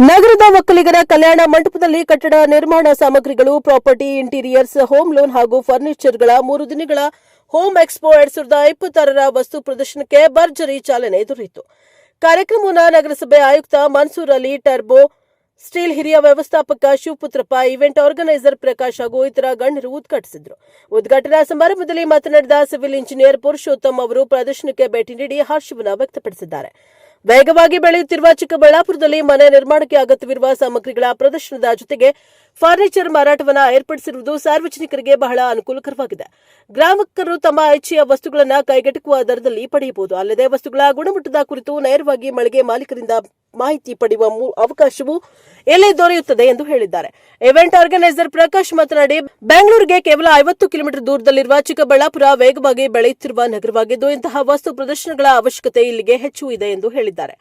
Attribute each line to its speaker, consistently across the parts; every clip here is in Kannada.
Speaker 1: ನಗರದ ಒಕ್ಕಲಿಗರ ಕಲ್ಯಾಣ ಮಂಟಪದಲ್ಲಿ ಕಟ್ಟಡ ನಿರ್ಮಾಣ ಸಾಮಗ್ರಿಗಳು, ಪ್ರಾಪರ್ಟಿ, ಇಂಟೀರಿಯರ್ಸ್, ಹೋಮ್ ಲೋನ್ ಹಾಗೂ ಫರ್ನಿಚರ್ಗಳ 3 ದಿನಗಳ ಹೋಮ್ ಎಕ್ಸ್ಪೋ 2026ರ ವಸ್ತು ಪ್ರದರ್ಶನಕ್ಕೆ ಭರ್ಜರಿ ಚಾಲನೆ ದೊರೆಯಿತು. ಕಾರ್ಯಕ್ರಮವನ್ನು ನಗರಸಭೆ ಆಯುಕ್ತ ಮನ್ಸೂರ್ ಅಲಿ, ಟರ್ಬೋ ಸ್ಟೀಲ್ ಹಿರಿಯ ವ್ಯವಸ್ಥಾಪಕ ಶಿವಪುತ್ರಪ್ಪ, ಇವೆಂಟ್ ಆರ್ಗನೈಸರ್ ಪ್ರಕಾಶ್ ಹಾಗೂ ಇತರ ಗಣ್ಯರು ಉದ್ಘಾಟಿಸಿದರು. ಉದ್ಘಾಟನಾ ಸಮಾರಂಭದಲ್ಲಿ ಮಾತನಾಡಿದ ಸಿವಿಲ್ ಇಂಜಿನಿಯರ್ ಪುರುಷೋತ್ತಮ್ ಅವರು ಪ್ರದರ್ಶನಕ್ಕೆ ಭೇಟಿ ನೀಡಿ ಹರ್ಷವನ್ನು ವ್ಯಕ್ತಪಡಿಸಿದ್ದಾರೆ. ವೇಗವಾಗಿ ಬೆಳೆಯುತ್ತಿರುವ ಚಿಕ್ಕಬಳ್ಳಾಪುರದಲ್ಲಿ ಮನೆ ನಿರ್ಮಾಣಕ್ಕೆ ಅಗತ್ಯವಿರುವ ಸಾಮಗ್ರಿಗಳ ಪ್ರದರ್ಶನದ ಜೊತೆಗೆ ಫರ್ನಿಚರ್ ಮಾರಾಟವನ್ನು ಏರ್ಪಡಿಸಿರುವುದು ಸಾರ್ವಜನಿಕರಿಗೆ ಬಹಳ ಅನುಕೂಲಕರವಾಗಿದೆ. ಗ್ರಾಹಕರು ತಮ್ಮ ಇಚ್ಛೆಯ ವಸ್ತುಗಳನ್ನು ಕೈಗೆಟುಕುವ ದರದಲ್ಲಿ ಪಡೆಯಬಹುದು. ಅಲ್ಲದೆ ವಸ್ತುಗಳ ಗುಣಮಟ್ಟದ ಕುರಿತು ನೇರವಾಗಿ ಮಳಿಗೆ ಮಾಲೀಕರಿಂದ ಮಾಹಿತಿ ಪಡೆಯುವ ಅವಕಾಶವೂ ಇಲ್ಲಿ ದೊರೆಯುತ್ತದೆ ಎಂದು ಹೇಳಿದ್ದಾರೆ. ಇವೆಂಟ್ ಆರ್ಗನೈಸರ್ ಪ್ರಕಾಶ್ ಮಾತನಾಡಿ, ಬೆಂಗಳೂರಿಗೆ ಕೇವಲ 50 ಕಿಲೋಮೀಟರ್ ದೂರದಲ್ಲಿರುವ ಚಿಕ್ಕಬಳ್ಳಾಪುರ ವೇಗವಾಗಿ ಬೆಳೆಯುತ್ತಿರುವ ನಗರವಾಗಿದ್ದು, ಇಂತಹ ವಸ್ತು ಪ್ರದರ್ಶನಗಳ ಅವಶ್ಯಕತೆ ಇಲ್ಲಿಗೆ ಹೆಚ್ಚು ಇದೆ ಎಂದು ಹೇಳಿದ್ದಾರೆ.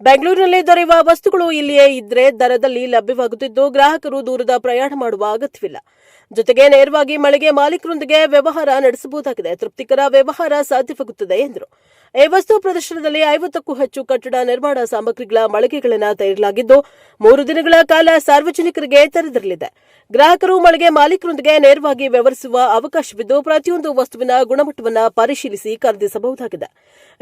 Speaker 1: ಬೆಂಗಳೂರಿನಲ್ಲಿ ದೊರೆಯುವ ವಸ್ತುಗಳು ಇಲ್ಲಿಯೇ ಇದ್ರೆ ದರದಲ್ಲಿ ಲಭ್ಯವಾಗುತ್ತಿದ್ದು, ಗ್ರಾಹಕರು ದೂರದ ಪ್ರಯಾಣ ಮಾಡುವ ಅಗತ್ಯವಿಲ್ಲ. ಜೊತೆಗೆ ನೇರವಾಗಿ ಮಳಿಗೆ ಮಾಲೀಕರೊಂದಿಗೆ ವ್ಯವಹಾರ ನಡೆಸಬಹುದಾಗಿದೆ. ತೃಪ್ತಿಕರ ವ್ಯವಹಾರ ಸಾಧ್ಯವಾಗುತ್ತದೆ ಎಂದರು. ಈ ವಸ್ತು ಪ್ರದರ್ಶನದಲ್ಲಿ 50ಕ್ಕೂ ಹೆಚ್ಚು ಕಟ್ಟಡ ನಿರ್ಮಾಣ ಸಾಮಗ್ರಿಗಳ ಮಳಿಗೆಗಳನ್ನು ತೆರೆಯಲಾಗಿದ್ದು, 3 ದಿನಗಳ ಕಾಲ ಸಾರ್ವಜನಿಕರಿಗೆ ತೆರೆದಿರಲಿದೆ. ಗ್ರಾಹಕರು ಮಳಿಗೆ ಮಾಲೀಕರೊಂದಿಗೆ ನೇರವಾಗಿ ವ್ಯವಹರಿಸುವ ಅವಕಾಶವಿದ್ದು, ಪ್ರತಿಯೊಂದು ವಸ್ತುವಿನ ಗುಣಮಟ್ಟವನ್ನು ಪರಿಶೀಲಿಸಿ ಖರೀದಿಸಬಹುದಾಗಿದೆ.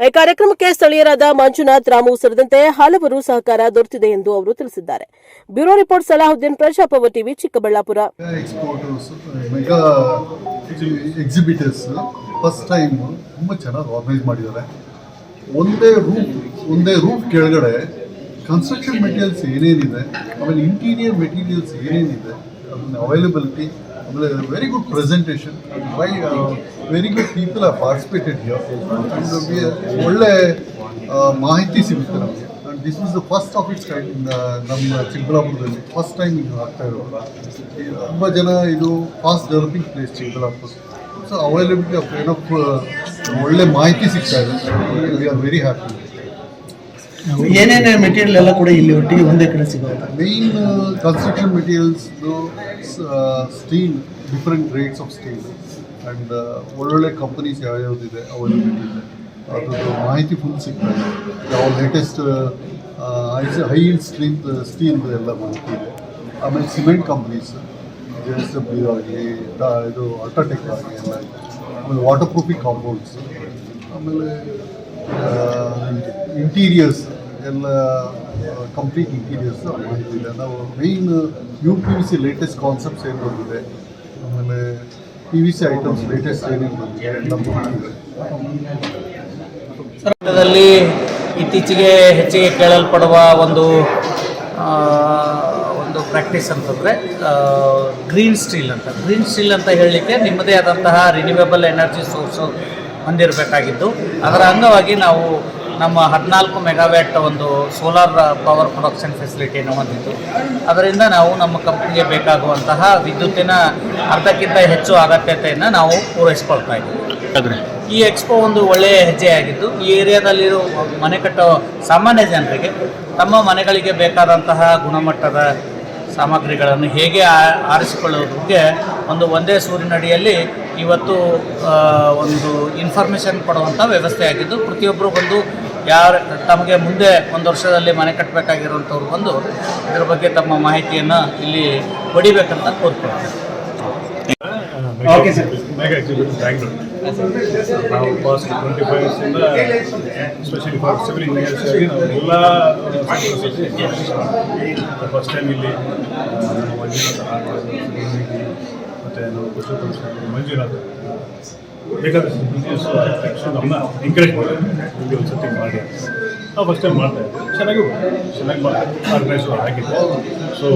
Speaker 1: ಈ ಕಾರ್ಯಕ್ರಮಕ್ಕೆ ಸ್ಥಳೀಯರಾದ ಮಂಜುನಾಥ್, ರಾಮು ಸೇರಿದಂತೆ ಹಲವರು ಸಹಕಾರ ದೊರೆತಿದೆ ಎಂದು ಅವರು ತಿಳಿಸಿದ್ದಾರೆ. ಬ್ಯೂರೋ ರಿಪೋರ್ಟ್, ಸಲಾಹುದ್ದೀನ್, ಪ್ರಜಾಪವ ಟಿವಿ, ಚಿಕ್ಕಬಳ್ಳಾಪುರ.
Speaker 2: ಫಸ್ಟ್ ಟೈಮ್ ತುಂಬ ಚೆನ್ನಾಗಿ ಆರ್ಗನೈಸ್ ಮಾಡಿದ್ದಾರೆ. ಒಂದೇ ರೂಫ್ ಕೆಳಗಡೆ ಕನ್ಸ್ಟ್ರಕ್ಷನ್ ಮೆಟೀರಿಯಲ್ಸ್ ಏನೇನಿದೆ, ಆಮೇಲೆ ಇಂಟೀರಿಯರ್ ಮೆಟೀರಿಯಲ್ಸ್ ಏನೇನಿದೆ, ಅದನ್ನ ಅವೈಲಬಿಲಿಟಿ, ಆಮೇಲೆ very good presentation, very good people are participated here. ಒಳ್ಳೆ ಮಾಹಿತಿ ಸಿಗುತ್ತೆ ನಮಗೆ. And this is the first of it's kind ನಮ್ಮ ಚಿಕ್ಕಬಳ್ಳಾಪುರದಲ್ಲಿ ಫಸ್ಟ್ ಟೈಮ್ ಇದು ಆಗ್ತಾ ಇರೋದು. ತುಂಬ ಜನ ಇದು fast developing place Chikkaballapur. So availability of ಏನಪ್ಪ ಒಳ್ಳೆ ಮಾಹಿತಿ ಸಿಗ್ತಾ ಇದೆ. We are very happy.
Speaker 3: ಏನೇನು ಮೆಟೀರಿಯಲ್ ಎಲ್ಲ ಕೂಡ ಇಲ್ಲಿ ಒಟ್ಟಿಗೆ ಒಂದೇ ಕಡೆ ಸಿಗುತ್ತೆ.
Speaker 2: ಮೇನ್ ಕನ್ಸ್ಟ್ರಕ್ಷನ್ ಮೆಟೀರಿಯಲ್ಸ್ದು steel, different rates of steel, and ಒಳ್ಳೊಳ್ಳೆ ಕಂಪನೀಸ್ ಯಾವ್ಯಾವುದಿದೆ ಅವೈಲಬಿಲಿಟಿ ಇದೆ, ಅದ್ರದ್ದು ಮಾಹಿತಿ ಫುಲ್ ಸಿಗ್ತಾ ಇದೆ. ಯಾವ ಲೇಟೆಸ್ಟ್ ಹೈ ಸ್ಟೀಲ್ ಎಲ್ಲ ಮಾಹಿತಿ ಇದೆ. ಆಮೇಲೆ ಸಿಮೆಂಟ್ ಕಂಪ್ನೀಸ್, JSW ಆಗಲಿ, ಇದು ಅಲ್ಟ್ರಾಟೆಕ್ ಆಗಲಿ ಎಲ್ಲ ಇದೆ. ಆಮೇಲೆ ವಾಟರ್ ಪ್ರೂಫಿಂಗ್ ಕಾಂಪೌಂಡ್ಸ್, ಆಮೇಲೆ ಇಂಟೀರಿಯರ್ಸ್ ಎಲ್ಲ ಕಂಪ್ಲೀಟ್ ಇಂಟೀರಿಯರ್ಸ್ ಮಾಹಿತಿ ಇದೆ. ನಾವು ಮೇಯ್ನ್ UPVC ಲೇಟೆಸ್ಟ್ ಕಾನ್ಸೆಪ್ಟ್ಸ್ ಏನು ಬಂದಿದೆ, ಆಮೇಲೆ PVC ಐಟಮ್ಸ್ ಲೇಟೆಸ್ಟ್ ಏನೇನು ಬಂದಿದೆ ಎಲ್ಲ ಬಂದಿದೆ.
Speaker 4: ಸರ್ಕಾರದಲ್ಲಿ ಇತ್ತೀಚೆಗೆ ಹೆಚ್ಚಿಗೆ ಕೇಳಲ್ಪಡುವ ಒಂದು ಪ್ರಾಕ್ಟೀಸ್ ಅಂತಂದರೆ ಗ್ರೀನ್ ಸ್ಟೀಲ್ ಅಂತ ಹೇಳಲಿಕ್ಕೆ ನಿಮ್ಮದೇ ಆದಂತಹ ರಿನ್ಯೂವೇಬಲ್ ಎನರ್ಜಿ ಸೋರ್ಸು ಹೊಂದಿರಬೇಕಾಗಿದ್ದು, ಅದರ ಅಂಗವಾಗಿ ನಾವು ನಮ್ಮ 14 ಮೆಗಾವ್ಯಾಟ್ ಒಂದು ಸೋಲಾರ್ ಪವರ್ ಪ್ರೊಡಕ್ಷನ್ ಫೆಸಿಲಿಟಿಯನ್ನು ಹೊಂದಿದ್ದು, ಅದರಿಂದ ನಾವು ನಮ್ಮ ಕಂಪ್ನಿಗೆ ಬೇಕಾಗುವಂತಹ ವಿದ್ಯುತ್ತಿನ ಅರ್ಧಕ್ಕಿಂತ ಹೆಚ್ಚು ಅಗತ್ಯತೆಯನ್ನು ನಾವು ಪೂರೈಸ್ಕೊಳ್ತಾ ಇದ್ದೀವಿ. ಈ ಎಕ್ಸ್ಪೋ ಒಂದು ಒಳ್ಳೆಯ ಹೆಜ್ಜೆಯಾಗಿದ್ದು, ಈ ಏರಿಯಾದಲ್ಲಿರೋ ಮನೆ ಕಟ್ಟೋ ಸಾಮಾನ್ಯ ಜನರಿಗೆ ತಮ್ಮ ಮನೆಗಳಿಗೆ ಬೇಕಾದಂತಹ ಗುಣಮಟ್ಟದ ಸಾಮಗ್ರಿಗಳನ್ನು ಹೇಗೆ ಆರಿಸಿಕೊಳ್ಳೋದಕ್ಕೆ ಒಂದೇ ಸೂರಿನಡಿಯಲ್ಲಿ ಇವತ್ತು ಒಂದು ಇನ್ಫಾರ್ಮೇಷನ್ ಕೊಡುವಂಥ ವ್ಯವಸ್ಥೆಯಾಗಿದ್ದು, ಪ್ರತಿಯೊಬ್ಬರು ಬಂದು ತಮಗೆ ಮುಂದೆ 1 ವರ್ಷದಲ್ಲಿ ಮನೆ ಕಟ್ಟಬೇಕಾಗಿರುವಂಥವ್ರು ಬಂದು ಇದರ ಬಗ್ಗೆ ತಮ್ಮ ಮಾಹಿತಿಯನ್ನು ಇಲ್ಲಿ ಪಡಿಬೇಕಂತ ಕೋರ್ಕೊಳ್ತಾರೆ.
Speaker 3: Okay sir.
Speaker 5: Mega exhibition Bangalore ನಾವು ಪಾಸ್ಟ್ 25 ಇಯರ್ಸಿಂದ ಎಸ್ಪೆಷಲಿ ಫಾರ್ ಸಿವಿಲ್ ಇಂಜಿನಿಯರ್ಸ್ ಆಗಿ ನಾವು ಎಲ್ಲ ಫಸ್ಟ್ ಟೈಮ್ ಇಲ್ಲಿ ಮಂಜುನಾಥ್ ಮತ್ತು ನಾವು ಪುರುಷೋತ್ತಮ ಮಂಜುನಾಥ್ ಬೇಕಾದಷ್ಟು ಇಂಜಿನಿಯರ್ಸ್ ಆ್ಯಕ್ಚುಲಿ ನಮ್ಮನ್ನ ಎಂಕರೇಜ್ ಮಾಡಿದ್ರು. ಇಲ್ಲಿ ಒಂದು ಸತಿ ಮಾಡಿ ನಾವು ಫಸ್ಟ್ ಟೈಮ್ ಮಾಡ್ತಾಯಿದ್ವಿ. ಚೆನ್ನಾಗಿ ಆರ್ಗನೈಸ್ ಆಗಿದೆ. So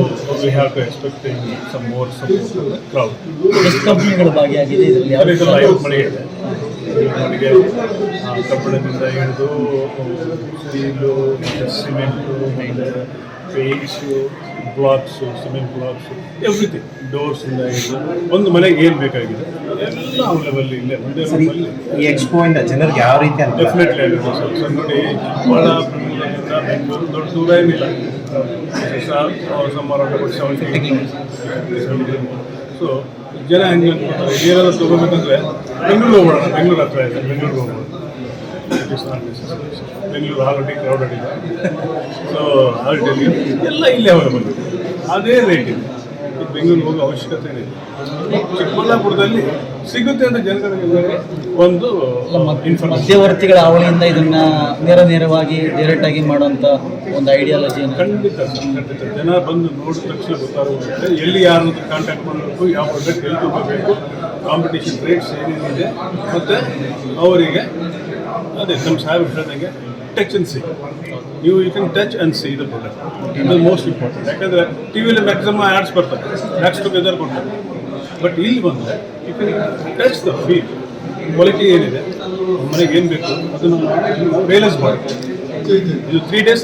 Speaker 5: we have to expecting some more support crowd.
Speaker 3: ಎಷ್ಟು ಕಂಪ್ನಿಗಳು ಭಾಗಿಯಾಗಿದೆ ಇದರಲ್ಲಿ?
Speaker 5: ಇದೆಲ್ಲ 50 ಮಳಿಗೆ ಇದೆ. ಮಳಿಗೆ ಕಬ್ಬಿಣದಿಂದ ಹಿಡಿದು ಸ್ಟೀಲು, ಸಿಮೆಂಟು, ಮತ್ತು paints, blocks, cement blocks, everything, ಡೋರ್ಸಿಂದ ಹಿಡಿದು ಒಂದು ಮನೆಗೆ ಏನು ಬೇಕಾಗಿದೆ ಎಲ್ಲ ಅವೈಲೇಬಲ್ ಇಲ್ಲೇ ಒಂದೇ ರೂಮಲ್ಲಿ.
Speaker 3: ಈ ಎಕ್ಸ್ಪೋಯಿಂದ ಜನರಿಗೆ ಯಾವ ರೀತಿ ಅಂತ
Speaker 5: ಡೆಫಿನೆಟ್ಲಿ ಆಗುತ್ತೆ ಸರ್. ನೋಡಿ, ಚಿಕ್ಕಬಳ್ಳಾಪುರದಿಂದ ಬೆಂಗಳೂರು ದೊಡ್ಡ ದೂರ ಏನಿಲ್ಲ. Some around about 70. ಸೊ ಜನ ಹೆಂಗೆ ಅನ್ಕೊತಾರೆ, ಏನಾದರೂ ತೊಗೋಬೇಕಂದ್ರೆ ಬೆಂಗಳೂರು ಹೋಗೋಣ, ಬೆಂಗಳೂರು ಹತ್ರ ಇದೆ, ಬೆಂಗಳೂರಿಗೆ ಹೋಗೋಣ. Is not necessary. Bengaluru already crowded ಇದೆ. ಸೊ ಆಲ್ರೆಡಿ ಎಲ್ಲ ಇಲ್ಲೇ ಅವೈಲೇಬಲ್ ಇದೆ, ಅದೇ ರೇಟ್ ಇದೆ. ಈಗ ಬೆಂಗಳೂರಿಗೆ ಹೋಗೋ ಅವಶ್ಯಕತೆ ಇದೆ. ಚಿಕ್ಕಬಳ್ಳಾಪುರದಲ್ಲಿ ಸಿಗುತ್ತೆ ಅಂತ ಜನಗಳಿಗೆ ಒಂದು ಇನ್ಫಾರ್ಮೇಷನ್.
Speaker 3: ಮಧ್ಯವರ್ತಿಗಳ ಅವಳಿಯಿಂದ ಇದನ್ನ ನೇರವಾಗಿ ಡೈರೆಕ್ಟ್ ಆಗಿ ಮಾಡುವಂತ ಒಂದು ಐಡಿಯಾಲಜಿ
Speaker 5: ಖಂಡಿತ ಸರ್, ಖಂಡಿತ. ಜನ ಬಂದು ನೋಡಿದ ತಕ್ಷಣ ಗೊತ್ತಾಗುತ್ತೆ ಎಲ್ಲಿ ಯಾರು ಕಾಂಟ್ಯಾಕ್ಟ್ ಮಾಡಬೇಕು, ಯಾವ ಪ್ರಾಡಕ್ಟ್ ಎಲ್ಲಿ ತಗೋಬೇಕು, ಕಾಂಪಿಟೇಷನ್ ರೇಟ್ಸ್ ಏನೇನಿದೆ, ಮತ್ತು ಅವರಿಗೆ ಅದೇ ನಮ್ಮ ಸಾಹೇಬ್ ಹೇಳಿದಂಗೆ touch and see. You can touch and see the product. ಇದು ಮೋಸ್ಟ್ ಇಂಪಾರ್ಟೆಂಟ್. ಯಾಕಂದರೆ ಟಿ ವಿಲಿ ಮ್ಯಾಕ್ಸಿಮಮ್ ಆ್ಯಡ್ಸ್ ಬರ್ತಾರೆ, ಮ್ಯಾಕ್ಸ್ ಟುಗೆದರ್ ಕೊಡ್ತಾರೆ. ಬಟ್ ಇಲ್ಲಿ ಬಂದರೆ you can touch the feel, quality ಏನಿದೆ, ಮನೆಗೆ ಏನು ಬೇಕು ಅದನ್ನು ರಿಯಲೈಸ್ ಮಾಡಿ. ಇದು 3 days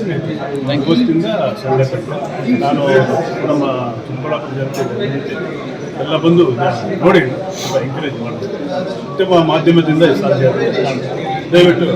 Speaker 5: ಇವತ್ತಿಂದ ಸಂಡೆ ತನಕ ನಾನು ನಮ್ಮ ಚಿಕ್ಕಬಳ್ಳಾಪುರ ಜನತೆ ಎಲ್ಲ ಬಂದು ನೋಡಿ ಸ್ವಲ್ಪ ಎಂಕರೇಜ್ ಮಾಡ್ತೀನಿ. ಉತ್ತಮ ಮಾಧ್ಯಮದಿಂದ ಸಾಧ್ಯ ಆಗುತ್ತೆ. ದಯವಿಟ್ಟು